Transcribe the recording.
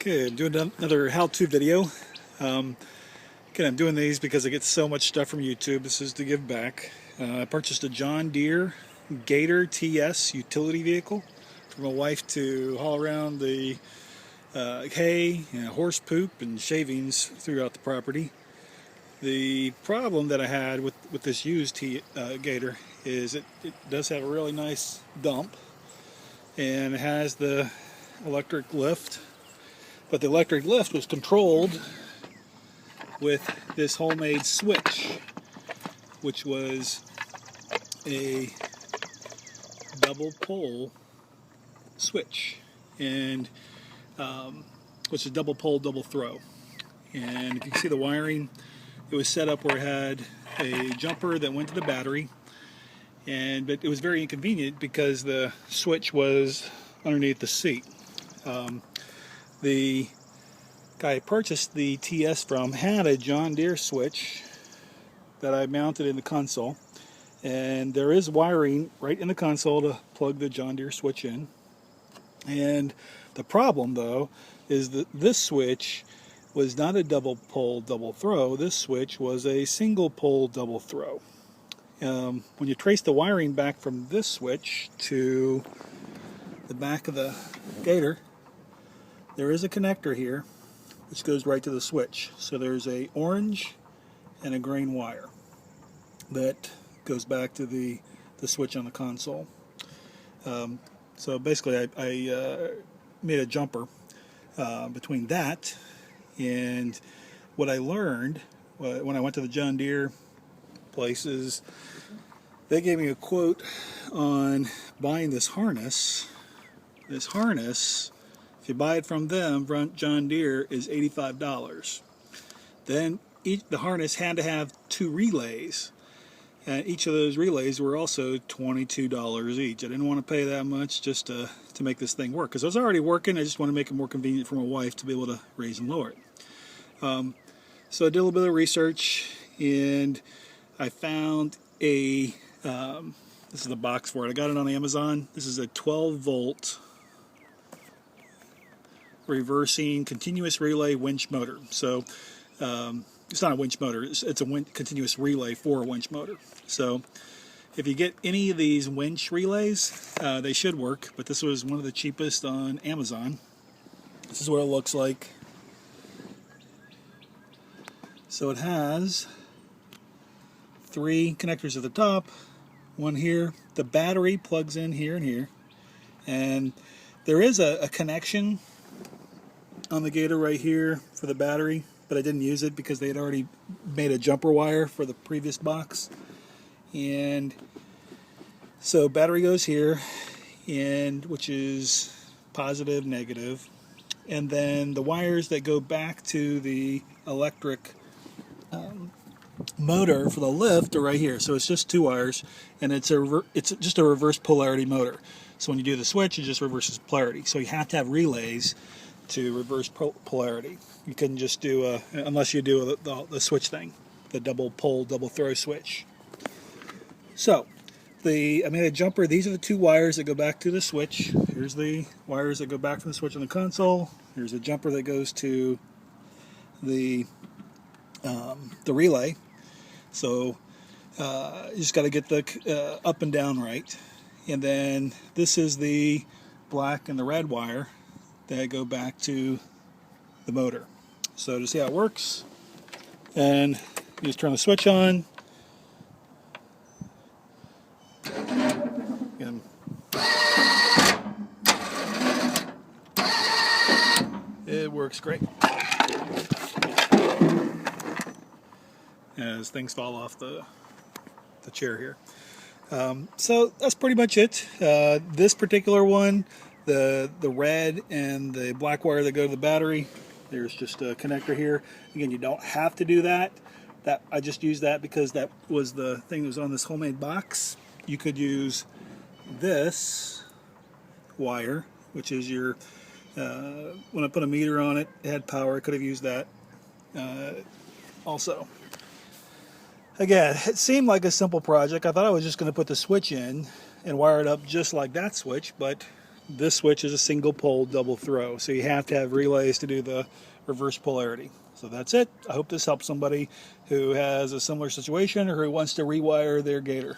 Okay, I'm doing another how-to video. Again, I'm doing these because I get so much stuff from YouTube. This is to give back. I purchased a John Deere Gator TS utility vehicle for my wife to haul around the hay, horse poop, and shavings throughout the property. The problem that I had with this used Gator is it does have a really nice dump, and it has the electric lift. But the electric lift was controlled with this homemade switch, which was a double pole switch, and which is double pole, double throw. And if you can see the wiring, it was set up where it had a jumper that went to the battery, but it was very inconvenient because the switch was underneath the seat. The guy I purchased the TS from had a John Deere switch that I mounted in the console, and there is wiring right in the console to plug the John Deere switch in. And the problem, though, is that this switch was not a double pole double throw. This switch was a single pole double throw. When you trace the wiring back from this switch to the back of the Gator, there is a connector here which goes right to the switch. So there's a orange and a green wire that goes back to the switch on the console. So basically I made a jumper between that and what I learned when I went to the John Deere places. They gave me a quote on buying this harness. This harness, if you buy it from them, John Deere, is $85. Then the harness had to have 2 relays, and each of those relays were also $22 each. I didn't want to pay that much just to make this thing work, because I was already working. I just want to make it more convenient for my wife to be able to raise and lower it. So I did a little bit of research, and I found this is the box for it. I got it on Amazon. This is a 12-volt reversing continuous relay winch motor. So it's not a winch motor, it's a continuous relay for a winch motor. So if you get any of these winch relays, they should work, but this was one of the cheapest on Amazon. This is what it looks like. So it has 3 connectors at the top, one here. The battery plugs in here and here, and there is a connection on the Gator right here for the battery, but I didn't use it because they had already made a jumper wire for the previous box. And so battery goes here, and which is positive, negative, and then the wires that go back to the electric motor for the lift are right here. So it's just 2 wires, and it's just a reverse polarity motor. So when you do the switch, it just reverses polarity. So you have to have relays to reverse polarity. You couldn't just do unless you do the switch thing, the double pole double throw switch. So I made a jumper. These are the 2 wires that go back to the switch. Here's the wires that go back from the switch on the console. Here's a jumper that goes to the relay. So you just got to get the up and down right. And then this is the black and the red wire that go back to the motor. So to see how it works, and you just turn the switch on. And it works great. As things fall off the chair here. So that's pretty much it. This particular one, the red and the black wire that go to the battery, there's just a connector here. Again, you don't have to do that. I just used that because that was the thing that was on this homemade box. You could use this wire, which is your when I put a meter on it, it had power. I could have used that also. Again, it seemed like a simple project. I thought I was just going to put the switch in and wire it up just like that switch, but This switch is a single pole double throw, so you have to have relays to do the reverse polarity. So that's it. I hope this helps somebody who has a similar situation or who wants to rewire their Gator.